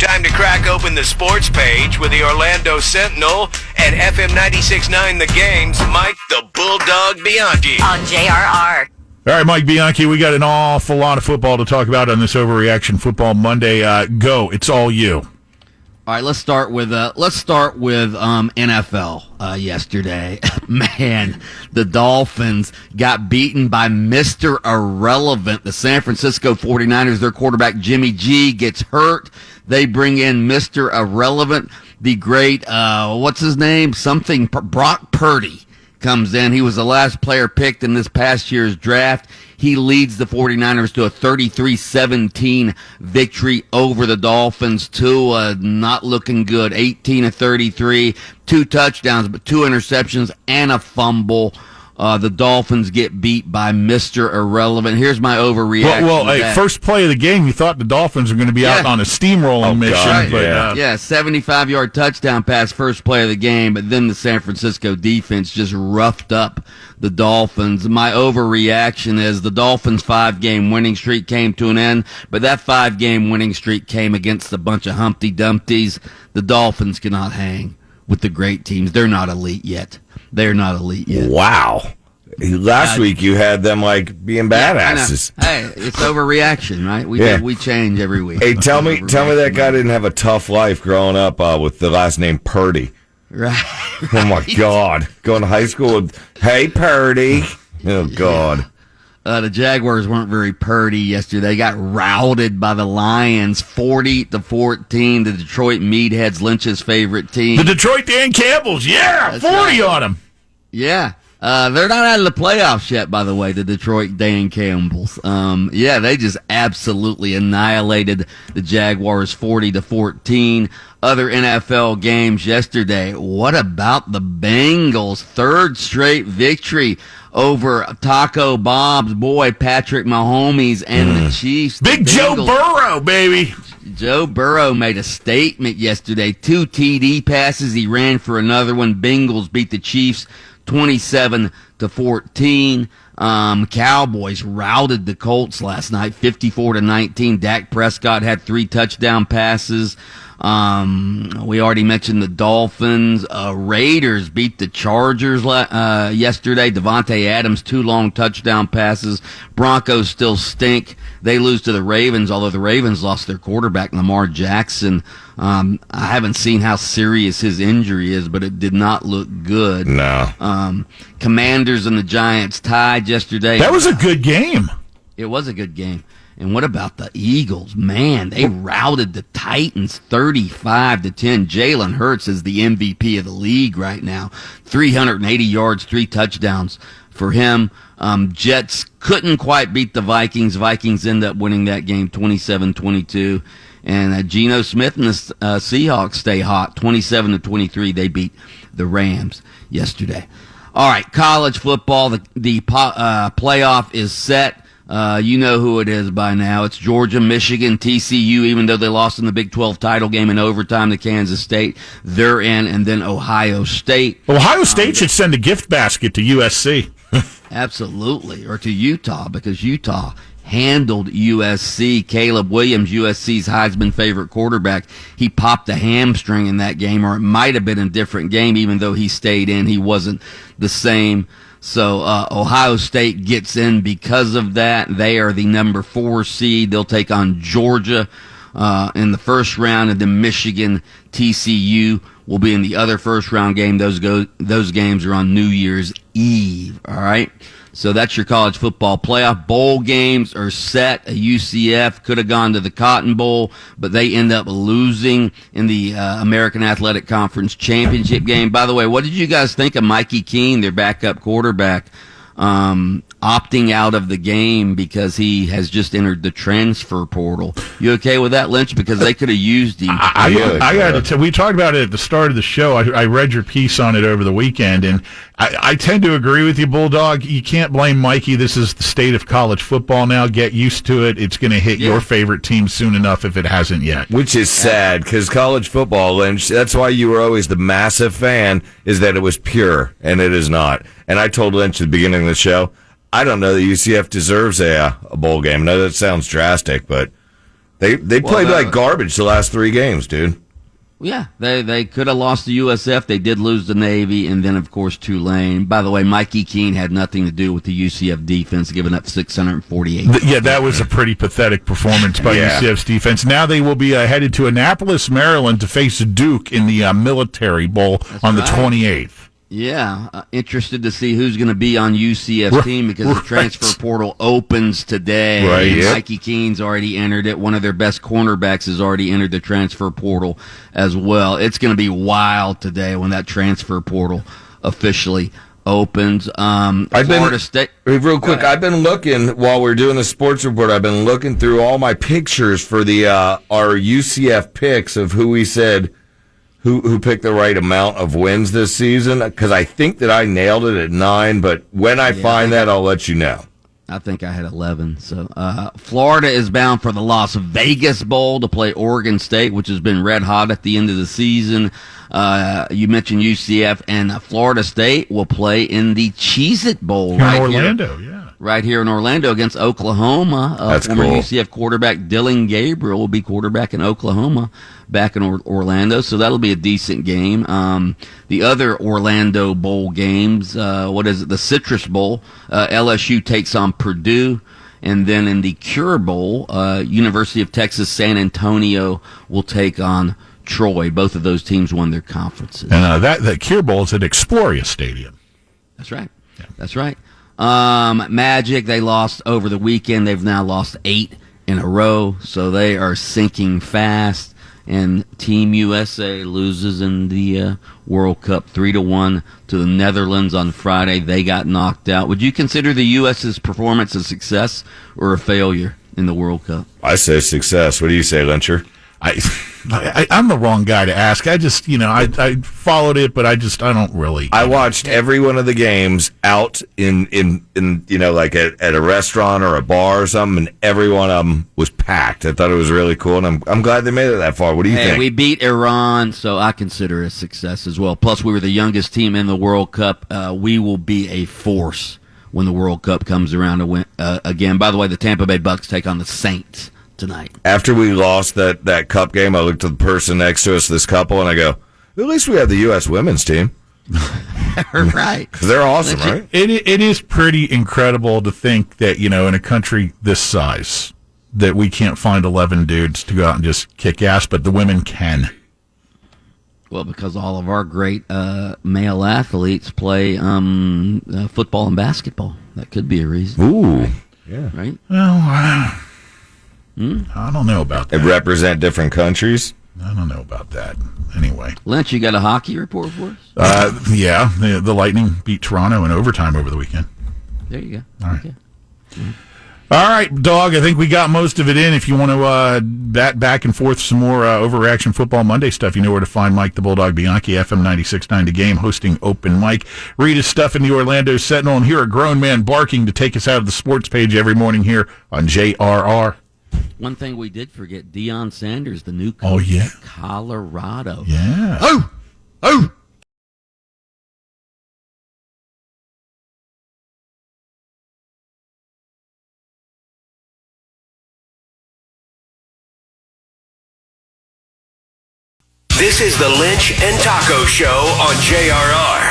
Time to crack open the sports page with the Orlando Sentinel and FM 96.9 The Game's Mike the Bulldog Bianchi. On JRR. All right, Mike Bianchi, we got an awful lot of football to talk about on this Overreaction Football Monday. Go, it's all you. All right, let's start with NFL yesterday. Man, the Dolphins got beaten by Mr. Irrelevant. The San Francisco 49ers, their quarterback Jimmy G gets hurt. They bring in Mr. Irrelevant, the great, what's his name? Brock Purdy comes in. He was the last player picked in this past year's draft. He leads the 49ers to a 33-17 victory over the Dolphins. Tua not looking good. 18 of 33, 2 touchdowns, but 2 interceptions and a fumble. The Dolphins get beat by Mr. Irrelevant. Here's my overreaction. Well, first play of the game, you thought the Dolphins were going to be out on a steamrolling mission. God, but, 75-yard touchdown pass, first play of the game, but then the San Francisco defense just roughed up the Dolphins. My overreaction is the Dolphins' 5-game winning streak came to an end, but that 5-game winning streak came against a bunch of Humpty Dumpties. The Dolphins cannot hang with the great teams. They're not elite yet. They're not elite yet. Wow. Last week you had them like being badasses. Hey, it's overreaction, right? We change every week. Hey, tell me that guy didn't have a tough life growing up with the last name Purdy. Right. Oh my God. Going to high school with, hey, Purdy. Oh God. The Jaguars weren't very purdy yesterday. They got routed by the Lions, 40-14. The Detroit Meatheads, Lynch's favorite team. The Detroit Dan Campbells, That's 40 right. on them. Yeah. They're not out of the playoffs yet, by the way, the Detroit Dan Campbells. They just absolutely annihilated the Jaguars 40-14. Other NFL games yesterday. What about the Bengals? 3rd straight victory over Taco Bob's boy, Patrick Mahomes, and the Chiefs. Big Joe Burrow, baby. Joe Burrow made a statement yesterday. 2 TD passes. He ran for another one. Bengals beat the Chiefs 27-14. Cowboys routed the Colts last night, 54-19. Dak Prescott had 3 touchdown passes. We already mentioned the Dolphins. Raiders beat the Chargers yesterday. Devontae Adams, 2 long touchdown passes. Broncos still stink. They lose to the Ravens, although the Ravens lost their quarterback, Lamar Jackson. I haven't seen how serious his injury is, but it did not look good. No. Commanders and the Giants tied yesterday. That was a good game. It was a good game. And what about the Eagles? Man, they routed the Titans 35-10. Jalen Hurts is the MVP of the league right now. 380 yards, 3 touchdowns for him. Jets couldn't quite beat the Vikings. Vikings end up winning that game 27-22. And Geno Smith and the Seahawks stay hot. 27-23. They beat the Rams yesterday. All right, college football. The playoff is set. You know who it is by now. It's Georgia, Michigan, TCU, even though they lost in the Big 12 title game in overtime to Kansas State. They're in, and then Ohio State. Ohio State should send a gift basket to USC. Absolutely, or to Utah, because Utah handled USC. Caleb Williams, USC's Heisman favorite quarterback, he popped a hamstring in that game, or it might have been a different game, even though he stayed in. He wasn't the same. So Ohio State gets in because of that. They are the number 4 seed. They'll take on Georgia in the first round, and then Michigan, TCU will be in the other first round game. Those games are on New Year's Eve. All right. So that's your college football playoff. Bowl games are set. UCF could have gone to the Cotton Bowl, but they end up losing in the American Athletic Conference championship game. By the way, what did you guys think of Mikey Keene, their backup quarterback, opting out of the game because he has just entered the transfer portal? You okay with that, Lynch? Because they could have used him. I got to tell. We talked about it at the start of the show. I read your piece on it over the weekend, and I tend to agree with you, Bulldog. You can't blame Mikey. This is the state of college football now. Get used to it. It's going to hit your favorite team soon enough if it hasn't yet. Which is sad, because college football, Lynch, that's why you were always the massive fan, is that it was pure, and it is not. And I told Lynch at the beginning of the show, I don't know that UCF deserves a bowl game. I know that sounds drastic, but They played like garbage the last 3 games, dude. Yeah, they could have lost the USF. They did lose the Navy, and then, of course, Tulane. By the way, Mikey Keene had nothing to do with the UCF defense, giving up 648. Yeah, that was a pretty pathetic performance by UCF's defense. Now they will be headed to Annapolis, Maryland to face Duke in the Military Bowl on the 28th. Yeah, interested to see who's going to be on UCF's team because the transfer portal opens today. Right, and yep. Mikey Keene's already entered it. One of their best cornerbacks has already entered the transfer portal as well. It's going to be wild today when that transfer portal officially opens. Florida State. Real quick, I've been looking while we're doing the sports report. I've been looking through all my pictures for the our UCF picks of who we said. Who picked the right amount of wins this season? Because I think that I nailed it at 9, but when I find that, I'll let you know. I think I had 11. So Florida is bound for the Las Vegas Bowl to play Oregon State, which has been red hot at the end of the season. You mentioned UCF, and Florida State will play in the Cheez-It Bowl Here in Orlando, right here in Orlando against Oklahoma. That's former cool. UCF quarterback Dylan Gabriel will be quarterback in Oklahoma, back in Orlando, so that'll be a decent game. The other Orlando Bowl games, the Citrus Bowl, LSU takes on Purdue, and then in the Cure Bowl, University of Texas San Antonio will take on Troy. Both of those teams won their conferences. And that Cure Bowl is at Exploria Stadium. That's right. Yeah. That's right. Magic, they lost over the weekend. They've now lost 8 in a row, so they are sinking fast. And Team USA loses in the World Cup 3-1 to the Netherlands on Friday. They got knocked out. Would you consider the U.S.'s performance a success or a failure in the World Cup? I say success. What do you say, Lyncher? I'm the wrong guy to ask. I just, I followed it, but I don't really. I watched every one of the games out in like at a restaurant or a bar or something, and every one of them was packed. I thought it was really cool, and I'm glad they made it that far. What do you think? We beat Iran, so I consider it a success as well. Plus, we were the youngest team in the World Cup. We will be a force when the World Cup comes around again. By the way, the Tampa Bay Bucks take on the Saints tonight. After we lost that cup game, I looked at the person next to us, this couple, and I go, at least we have the U.S. women's team. Right. Because they're awesome, right? It is pretty incredible to think that, in a country this size, that we can't find 11 dudes to go out and just kick ass, but the women can. Well, because all of our great male athletes play football and basketball. That could be a reason. Ooh. Right? Yeah. Right? Well, I don't know about that. They represent different countries. I don't know about that. Anyway. Lynch, you got a hockey report for us? Yeah. The Lightning beat Toronto in overtime over the weekend. There you go. All right. Okay. All right, Dog, I think we got most of it in. If you want to bat back and forth some more Overreaction Football Monday stuff, you know where to find Mike the Bulldog Bianchi, FM 96.9 The Game, hosting Open Mic. Read his stuff in the Orlando Sentinel and hear a grown man barking to take us out of the sports page every morning here on JRR. One thing we did forget, Deion Sanders, the new coach of Colorado. Yeah. Oh! This is the Lynch and Taco Show on JRR.